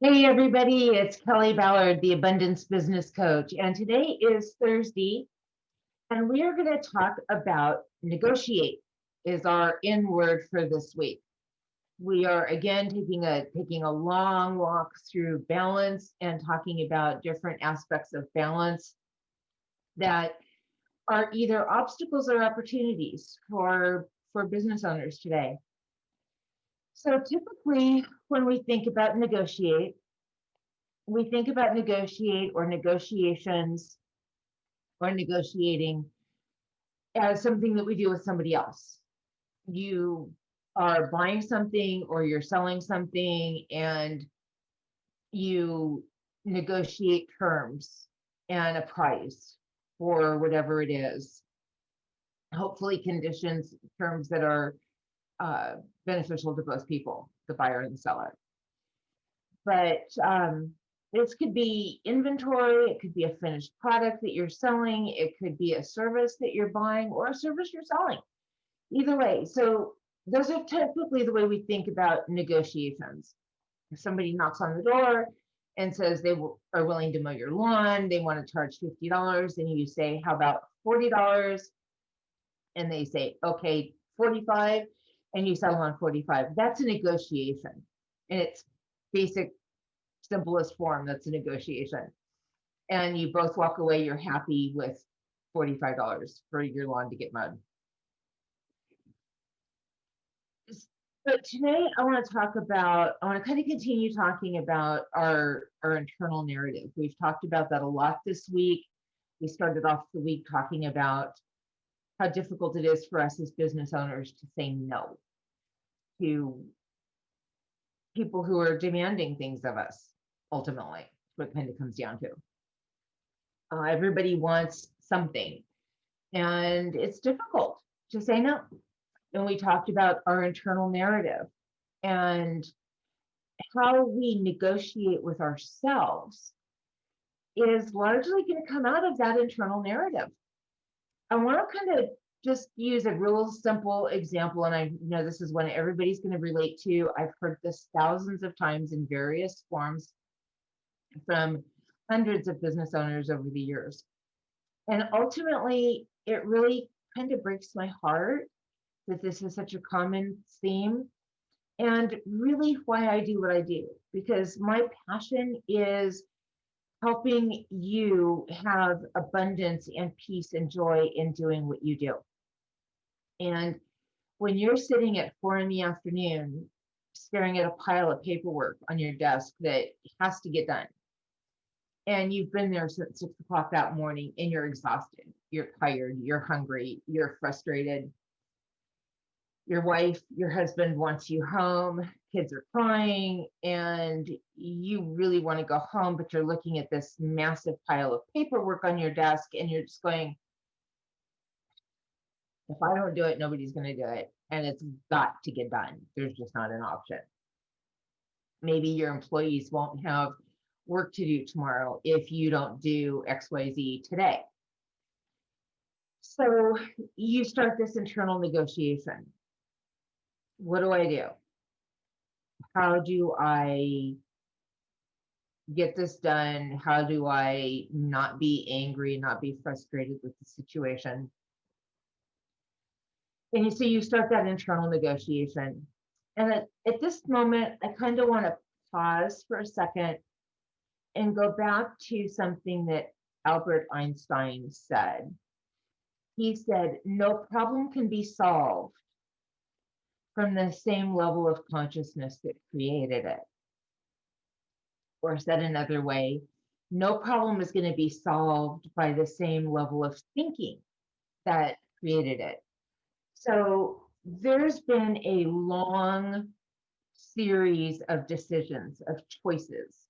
Hey everybody, it's Kelly Ballard, the Abundance Business Coach, and today is Thursday, and we are going to talk about negotiate is our in word for this week. We are again taking a long walk through balance and talking about different aspects of balance that are either obstacles or opportunities for business owners today. So typically when we think about negotiate, we think about negotiate or negotiations or negotiating as something that we do with somebody else. You are buying something or you're selling something and you negotiate terms and a price for whatever it is. Hopefully, conditions, terms that are beneficial to both people, the buyer and the seller. But this could be inventory, it could be a finished product that you're selling, it could be a service that you're buying or a service you're selling. Either way. So those are typically the way we think about negotiations. If somebody knocks on the door and says they are willing to mow your lawn, they want to charge $50, and you say, how about $40? And they say, okay, 45, and you settle on 45. That's a negotiation. And it's basic, simplest form, that's a negotiation. And you both walk away, you're happy with $45 for your lawn to get mowed. But today I want to kind of continue talking about our internal narrative. We've talked about that a lot this week. We started off the week talking about how difficult it is for us as business owners to say no to people who are demanding things of us, ultimately, what kind of comes down to. Everybody wants something, and it's difficult to say no. And we talked about our internal narrative and how we negotiate with ourselves is largely going to come out of that internal narrative. I want to kind of just use a real simple example, and I know this is one everybody's going to relate to. I've heard this thousands of times in various forms from hundreds of business owners over the years. And ultimately, it really kind of breaks my heart that this is such a common theme, and really why I do what I do, because my passion is helping you have abundance and peace and joy in doing what you do. And when you're sitting at 4 p.m. staring at a pile of paperwork on your desk that has to get done, and you've been there since 6 o'clock that morning and you're exhausted, you're tired, you're hungry, you're frustrated, your wife, your husband wants you home, kids are crying, and you really want to go home, but you're looking at this massive pile of paperwork on your desk and you're just going, if I don't do it, nobody's going to do it. And it's got to get done. There's just not an option. Maybe your employees won't have work to do tomorrow if you don't do XYZ today. So you start this internal negotiation. What do I do? How do I get this done? How do I not be angry, not be frustrated with the situation? And so you start that internal negotiation. And at this moment, I kind of want to pause for a second and go back to something that Albert Einstein said. He said, no problem can be solved from the same level of consciousness that created it. Or said another way, no problem is going to be solved by the same level of thinking that created it. So there's been a long series of decisions, of choices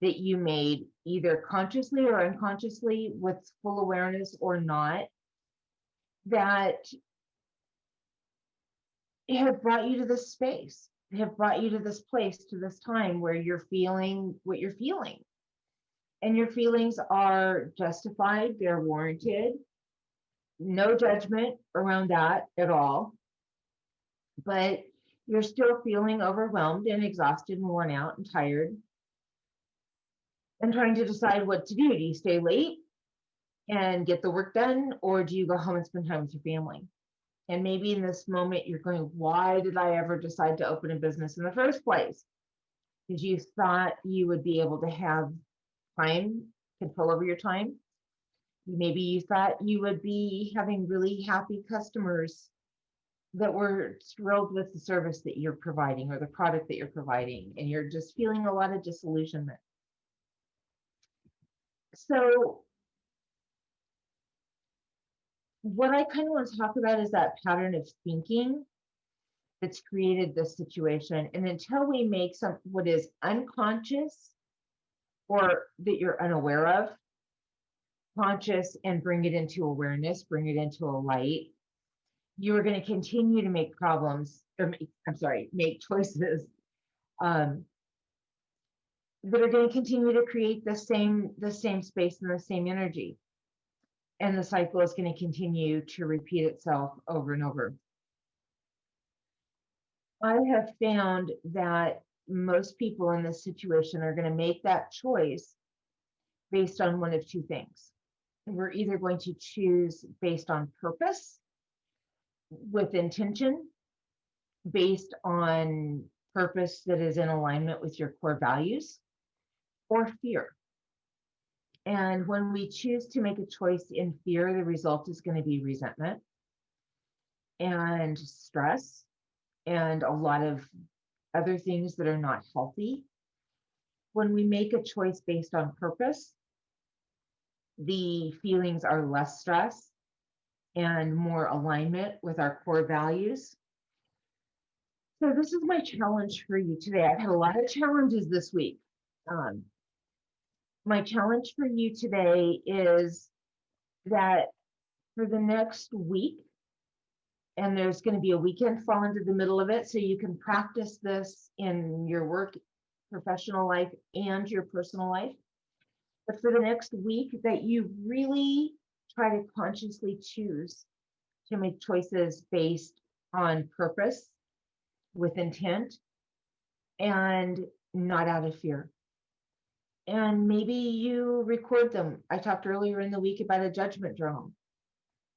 that you made either consciously or unconsciously with full awareness or not, that have brought you to this space, have brought you to this place, to this time where you're feeling what you're feeling. And your feelings are justified, they're warranted. No judgment around that at all. But you're still feeling overwhelmed and exhausted and worn out and tired. and trying to decide what to do. Do you stay late and get the work done, or do you go home and spend time with your family? And maybe in this moment, you're going, why did I ever decide to open a business in the first place? Because you thought you would be able to have time, control over your time. Maybe you thought you would be having really happy customers that were thrilled with the service that you're providing or the product that you're providing, and you're just feeling a lot of disillusionment. So what I kind of want to talk about is that pattern of thinking that's created this situation. And until we make some what is unconscious or that you're unaware of conscious and bring it into awareness, bring it into a light, you are going to continue to make problems, or make choices that are going to continue to create the same space and the same energy. And the cycle is going to continue to repeat itself over and over. I have found that most people in this situation are going to make that choice based on one of two things. We're either going to choose based on purpose, with intention, based on purpose that is in alignment with your core values, or fear. And when we choose to make a choice in fear, the result is going to be resentment and stress and a lot of other things that are not healthy. When we make a choice based on purpose, the feelings are less stress and more alignment with our core values. So this is my challenge for you today. I've had a lot of challenges this week. My challenge for you today is that for the next week, and there's going to be a weekend fall into the middle of it, so you can practice this in your work, professional life, and your personal life. But for the next week, that you really try to consciously choose to make choices based on purpose, with intent, and not out of fear. And maybe you record them. I talked earlier in the week about a judgment journal.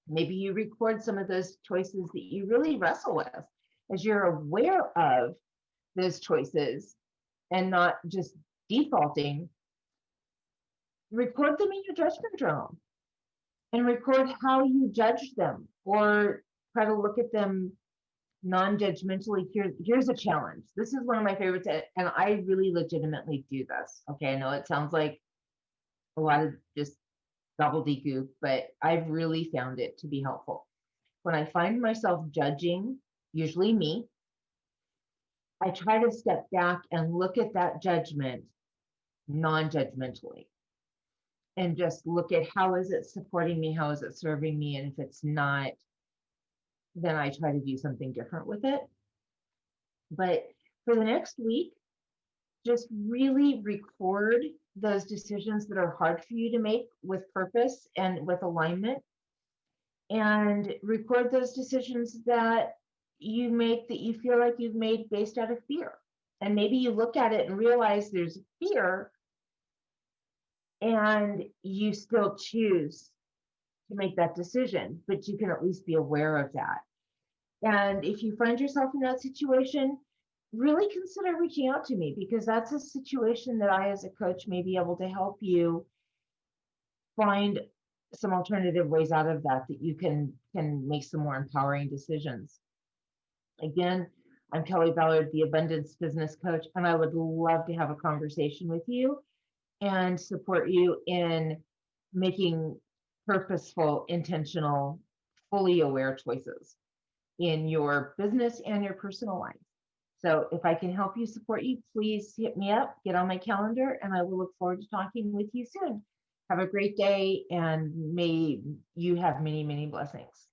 Maybe you record some of those choices that you really wrestle with as you're aware of those choices and not just defaulting. Record them in your judgment journal and record how you judge them, or try to look at them non-judgmentally. Here's a challenge. This is one of my favorites, and I really legitimately do this. Okay, I know it sounds like a lot of just gobbledygook, but I've really found it to be helpful. When I find myself judging, usually me, I try to step back and look at that judgment non-judgmentally and just look at how is it supporting me, how is it serving me, and if it's not, then I try to do something different with it. But for the next week, just really record those decisions that are hard for you to make with purpose and with alignment, and record those decisions that you make that you feel like you've made based out of fear. And maybe you look at it and realize there's fear, and you still choose to make that decision, but you can at least be aware of that. And if you find yourself in that situation, really consider reaching out to me, because that's a situation that I, as a coach, may be able to help you find some alternative ways out of that you can make some more empowering decisions. Again, I'm Kelli Ballard, the Abundance Business Coach, and I would love to have a conversation with you and support you in making purposeful, intentional, fully aware choices in your business and your personal life. So if I can help you, support you, please hit me up, get on my calendar, and I will look forward to talking with you soon. Have a great day, and may you have many, many blessings.